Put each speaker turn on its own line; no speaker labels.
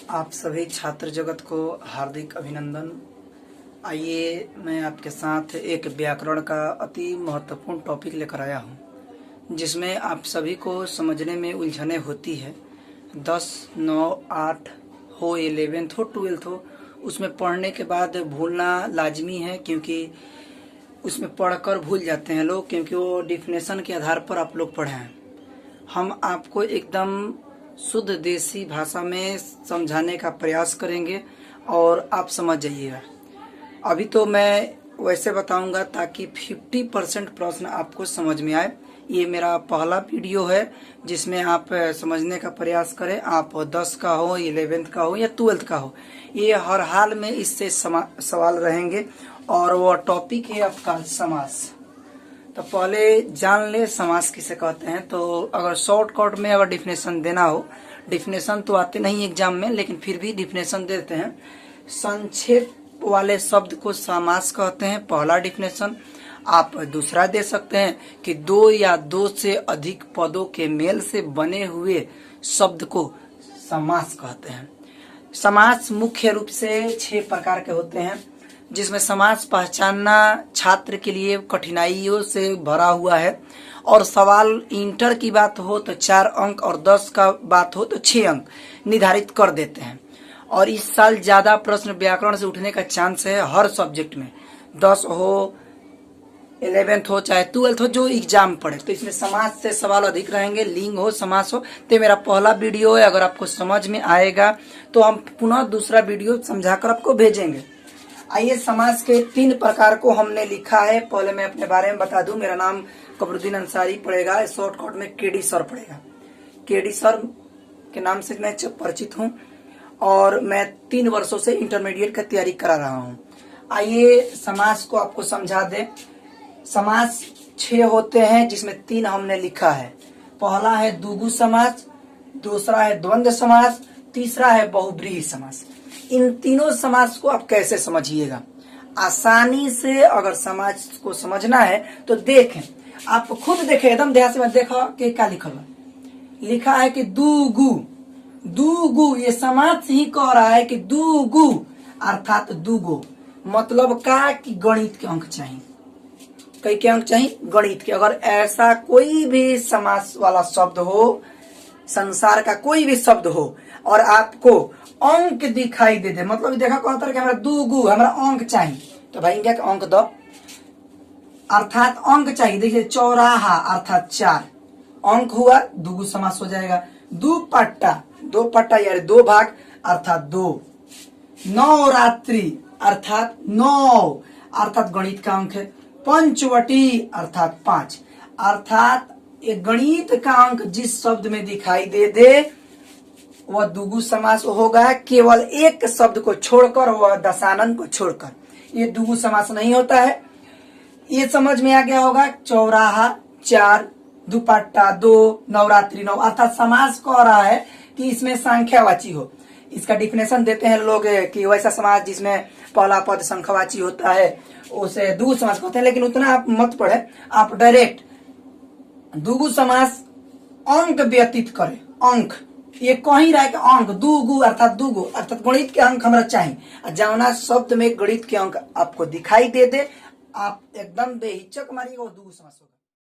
आप सभी छात्र जगत को हार्दिक अभिनंदन। आइए मैं आपके साथ एक व्याकरण का अति महत्वपूर्ण टॉपिक लेकर आया हूँ, जिसमें आप सभी को समझने में उलझने होती है। 10, 9, 8 हो, 11th हो, 12th हो, उसमें पढ़ने के बाद भूलना लाजमी है, क्योंकि उसमें पढ़कर भूल जाते हैं लोग, क्योंकि वो डिफिनेशन के आधार पर आप लोग पढ़े हैं। हम आपको एकदम शुद्ध देसी भाषा में समझाने का प्रयास करेंगे और आप समझ जाइएगा। अभी तो मैं वैसे बताऊंगा ताकि 50% प्रश्न आपको समझ में आए। ये मेरा पहला वीडियो है जिसमें आप समझने का प्रयास करें। आप 10 का हो, 11th का हो या 12th का हो, ये हर हाल में इससे सवाल रहेंगे। और वो टॉपिक है आपका समास। तो पहले जान ले समास किसे कहते हैं। तो अगर शॉर्टकट में अगर डिफिनेशन देना हो, डिफिनेशन तो आते नहीं एग्जाम में, लेकिन फिर भी डिफिनेशन देते हैं। संक्षेप वाले शब्द को समास कहते हैं, पहला डिफिनेशन। आप दूसरा दे सकते हैं कि 2 या 2 से अधिक पदों के मेल से बने हुए शब्द को समास कहते हैं। समास मुख्य रूप से 6 प्रकार के होते हैं, जिसमें समास पहचानना छात्र के लिए कठिनाइयों से भरा हुआ है। और सवाल इंटर की बात हो तो 4 अंक और 10 का बात हो तो 6 अंक निर्धारित कर देते हैं। और इस साल ज्यादा प्रश्न व्याकरण से उठने का चांस है हर सब्जेक्ट में, 10 हो, 11th हो, चाहे 12th हो, जो एग्जाम पढ़े। तो इसमें समास से सवाल अधिक रहेंगे, लिंग हो, समास हो। तो मेरा पहला वीडियो है, अगर आपको समझ में आएगा तो हम पुनः दूसरा वीडियो समझाकर आपको भेजेंगे। आइए, समास के 3 प्रकार को हमने लिखा है। पहले मैं अपने बारे में बता दूं, मेरा नाम कमरुद्दीन अंसारी पड़ेगा, शॉर्टकट में केडी सर पड़ेगा। केडी सर के नाम से मैं परिचित हूं और मैं 3 वर्षों से इंटरमीडिएट का तैयारी करा रहा हूं। आइए समास को आपको समझा दें। समास 6 होते हैं, जिसमें 3 हमने लिखा है। पहला है द्विगु समास, दूसरा है द्वंद्व समास, तीसरा है बहुब्रीहि समास। इन तीनों समास को आप कैसे समझिएगा, आसानी से अगर समास को समझना है तो देखें, आप खुद देखें, एकदम ध्यान से मत देखो कि क्या लिखा हुआ। लिखा है कि दुगु, दुगु, ये समास ही कह रहा है कि दुगु अर्थात दुगो, मतलब का कि गणित के अंक चाहिए। कई के अंक चाहिए? गणित के। अगर ऐसा कोई भी समास वाला शब्द हो, संसार का कोई भी शब्द हो और आपको अंक दिखाई दे दे, मतलब देखा कहता है कि हमारा दुगु, हमारा अंक चाहिए, तो भाई क्या अंक दो, अर्थात अंक चाहिए। देखिए, चौराहा अर्थात 4 अंक हुआ, दुगु समास हो जाएगा। दुपट्टा, 2 पट्टा यानी 2 भाग अर्थात 2। नवरात्रि अर्थात 9 अर्थात गणित का अंक है। पंचवटी अर्थात 5 अर्थात एक गणित का अंक जिस शब्द में दिखाई दे दे वह दुगु समास होगा, केवल एक शब्द को छोड़कर, वह दशानन को छोड़कर। ये दुगु समास नहीं होता है। ये समझ में आ गया होगा। चौराहा 4, दुपट्टा 2, नवरात्रि 9 अर्थात समास कह रहा है कि इसमें संख्यावाची हो। इसका डिफिनेशन देते हैं लोग कि वैसा समास जिसमें पहला पद संख्यावाची होता है उसे दुगु समास कहते हैं, लेकिन उतना आप मत पढ़े, आप डायरेक्ट दुगु समास अंक व्यतीत करें। अंक ये कहीं रहा है कि अंक दुगु अर्थात गणित के अंक हमारा चाहिए। जवना शब्द में गणित के अंक आपको दिखाई दे दे, आप एकदम बेहिचक मारिएगा, वो दुगु समास होगा।